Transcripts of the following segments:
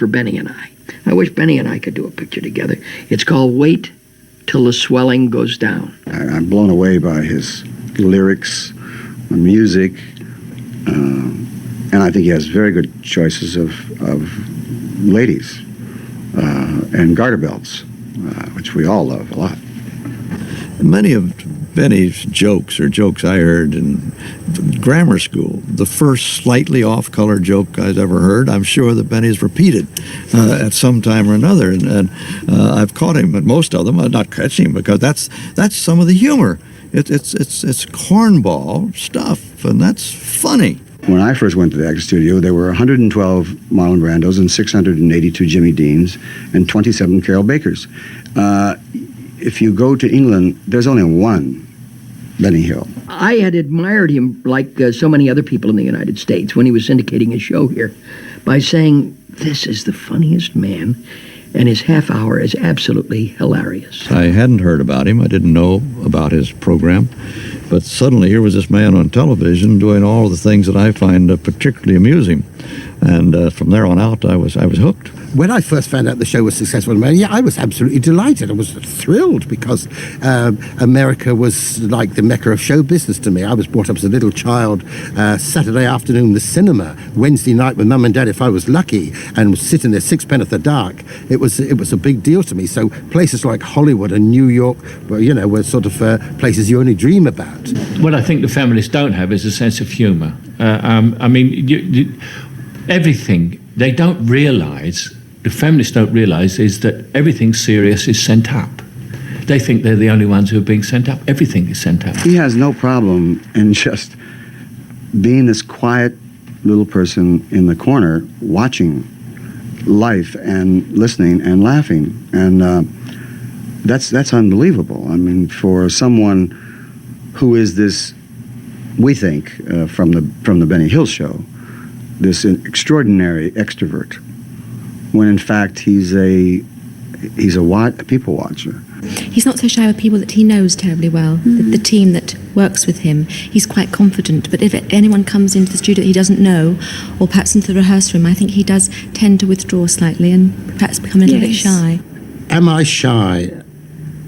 for Benny and I. I wish Benny and I could do a picture together. It's called Wait Till the Swelling Goes Down. I'm blown away by his lyrics, the music, and I think he has very good choices of ladies and garter belts, which we all love a lot. Many of Benny's jokes are jokes I heard in grammar school. The first slightly off-color joke I've ever heard, I'm sure that Benny's repeated at some time or another. And I've caught him at most of them. I'm not catching him because that's some of the humor. It's cornball stuff, and that's funny. When I first went to the actor studio, there were 112 Marlon Brandos and 682 Jimmy Deans and 27 Carol Bakers. If you go to England, there's only one Benny Hill. I had admired him like so many other people in the United States when he was syndicating his show here by saying, this is the funniest man, and his half hour is absolutely hilarious. I hadn't heard about him. I didn't know about his program. But suddenly here was this man on television doing all the things that I find particularly amusing. And from there on out, I was hooked. When I first found out the show was successful in America, I was absolutely delighted. I was thrilled because America was like the mecca of show business to me. I was brought up as a little child, Saturday afternoon, the cinema, Wednesday night with Mum and Dad, if I was lucky, and was sitting there sixpence at the dark. It was a big deal to me. So places like Hollywood and New York, well, you know, were sort of places you only dream about. What I think the feminists don't have is a sense of humour. I mean, everything they don't realise, the feminists don't realise, is that everything serious is sent up. They think they're the only ones who are being sent up. Everything is sent up. He has no problem in just being this quiet little person in the corner watching life and listening and laughing. And that's unbelievable. I mean, for someone who is this, we think, from the Benny Hill show, this extraordinary extrovert, when in fact he's a people watcher. He's not so shy with people that he knows terribly well. The team that works with him, he's quite confident. But if anyone comes into the studio that he doesn't know, or perhaps into the rehearsal room, I think he does tend to withdraw slightly and perhaps become a little bit shy. Am I shy?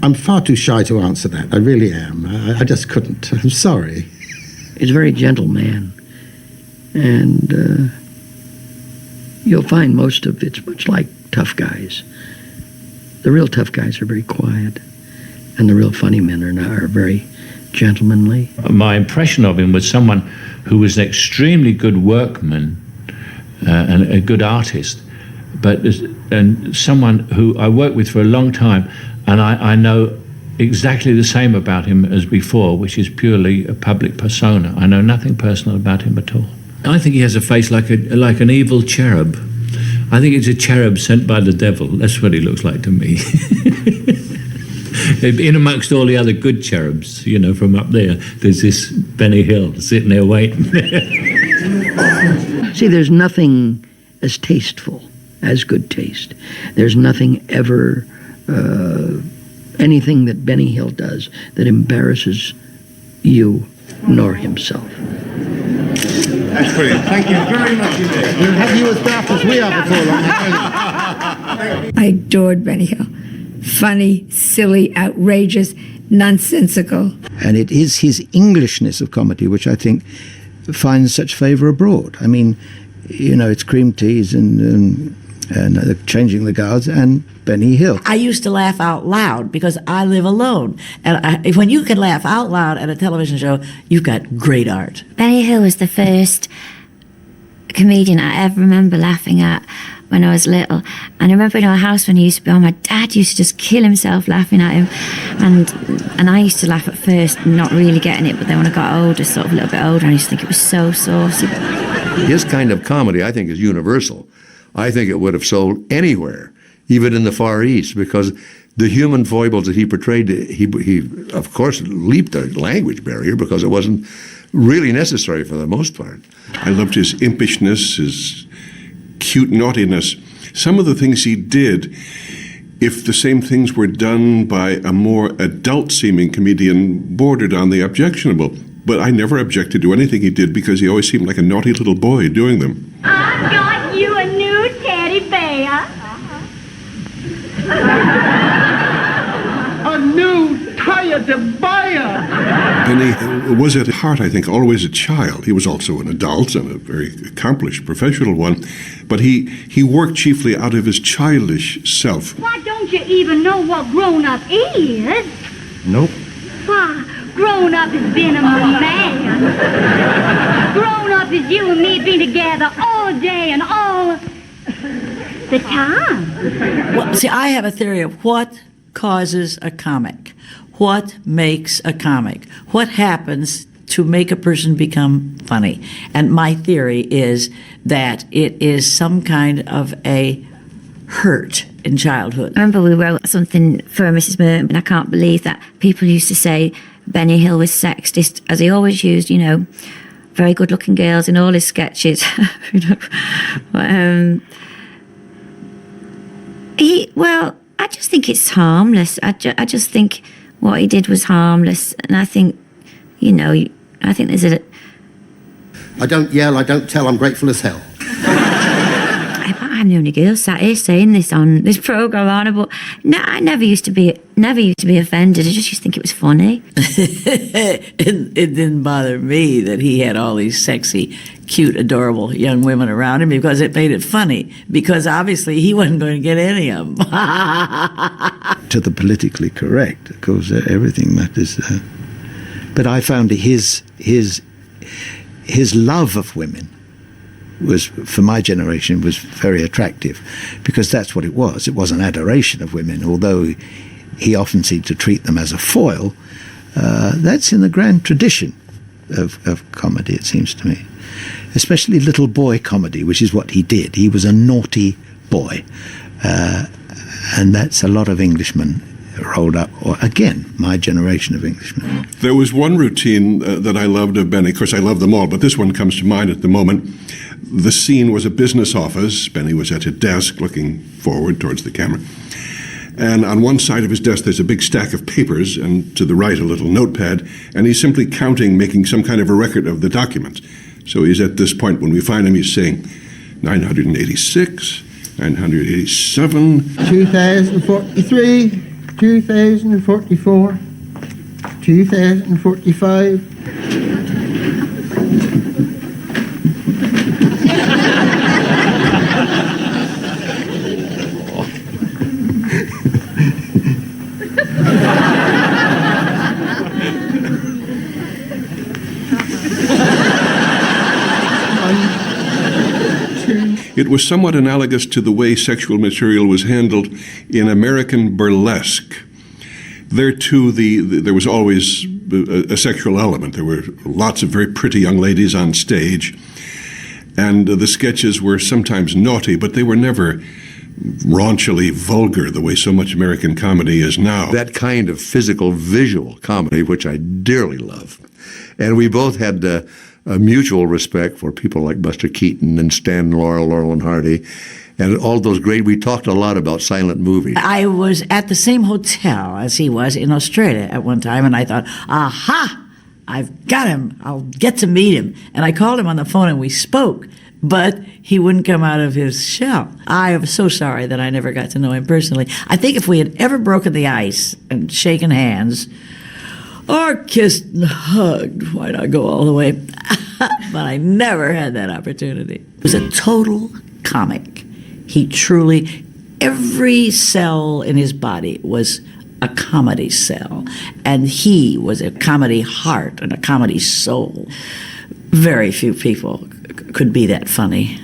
I'm far too shy to answer that. I really am. I just couldn't. I'm sorry. He's a very gentle man. And you'll find most of it's much like tough guys. The real tough guys are very quiet, and the real funny men are very gentlemanly. My impression of him was someone who was an extremely good workman and a good artist, and someone who I worked with for a long time, and I know exactly the same about him as before, which is purely a public persona. I know nothing personal about him at all. I think he has a face like an evil cherub. I think it's a cherub sent by the devil. That's what he looks like to me. In amongst all the other good cherubs, you know, from up there, there's this Benny Hill sitting there waiting. See, there's nothing as tasteful as good taste. There's nothing ever, anything that Benny Hill does that embarrasses you nor himself. That's brilliant. Thank you very much indeed. We'll have you as daft as we are before long. I adored Benny Hill. Funny, silly, outrageous, nonsensical. And it is his Englishness of comedy which I think finds such favour abroad. I mean, you know, it's Cream Teas and Changing the Guards and Benny Hill. I used to laugh out loud because I live alone. And when you can laugh out loud at a television show, you've got great art. Benny Hill was the first comedian I ever remember laughing at when I was little. And I remember in our house when he used to be on, my dad used to just kill himself laughing at him. And I used to laugh at first, not really getting it, but then when I got older, sort of a little bit older, I used to think it was so saucy. His kind of comedy, I think, is universal. I think it would have sold anywhere, even in the Far East, because the human foibles that he portrayed, he of course leaped a language barrier because it wasn't really necessary for the most part. I loved his impishness, his cute naughtiness. Some of the things he did, if the same things were done by a more adult-seeming comedian, bordered on the objectionable. But I never objected to anything he did because he always seemed like a naughty little boy doing them. I've got you a new teddy bear. A new tire to buy her. Benny was at heart, I think, always a child. He was also an adult and a very accomplished professional one, but he worked chiefly out of his childish self. Why, don't you even know what grown-up is? Nope. Why, grown-up is being among man. Grown-up is you and me being together all day and all the time. Well, see, I have a theory of what causes a comic. What makes a comic? What happens to make a person become funny? And my theory is that it is some kind of a hurt in childhood. I remember we wrote something for Mrs. Merton, and I can't believe that people used to say Benny Hill was sexist, as he always used, very good-looking girls in all his sketches. But, I just think it's harmless. I just think what he did was harmless, and I think, I think there's a... I don't yell, I don't tell, I'm grateful as hell. I'm the only girl sat here saying this on this programme, Anna, but no, I never used to be offended. I just used to think it was funny. It didn't bother me that he had all these sexy, cute, adorable young women around him because it made it funny, because obviously he wasn't going to get any of them. To the politically correct, of course, everything matters. But I found his love of women was, for my generation, was very attractive, because that's what it was. It was an adoration of women, although he often seemed to treat them as a foil. That's in the grand tradition of comedy, it seems to me, especially little boy comedy, which is what he did. He was a naughty boy, and that's a lot of Englishmen rolled up, or again, my generation of Englishmen. There was one routine that I loved of Benny. Of course, I love them all, but this one comes to mind at the moment. The scene was a business office. Benny was at a desk looking forward towards the camera. And on one side of his desk, there's a big stack of papers, and to the right, a little notepad. And he's simply counting, making some kind of a record of the documents. So he's at this point, when we find him, he's saying 986, 987. 2043, 2044, 2045. It was somewhat analogous to the way sexual material was handled in American burlesque. There, too, there was always a sexual element. There were lots of very pretty young ladies on stage, and the sketches were sometimes naughty, but they were never raunchily vulgar the way so much American comedy is now. That kind of physical, visual comedy, which I dearly love. And we both had a mutual respect for people like Buster Keaton and Stan Laurel, Laurel and Hardy, and all those great, we talked a lot about silent movies. I was at the same hotel as he was in Australia at one time, and I thought, aha, I've got him. I'll get to meet him. And I called him on the phone and we spoke, but he wouldn't come out of his shell. I am so sorry that I never got to know him personally. I think if we had ever broken the ice and shaken hands, or kissed and hugged, why not go all the way? But I never had that opportunity. He was a total comic. He truly, every cell in his body was a comedy cell. And he was a comedy heart and a comedy soul. Very few people could be that funny.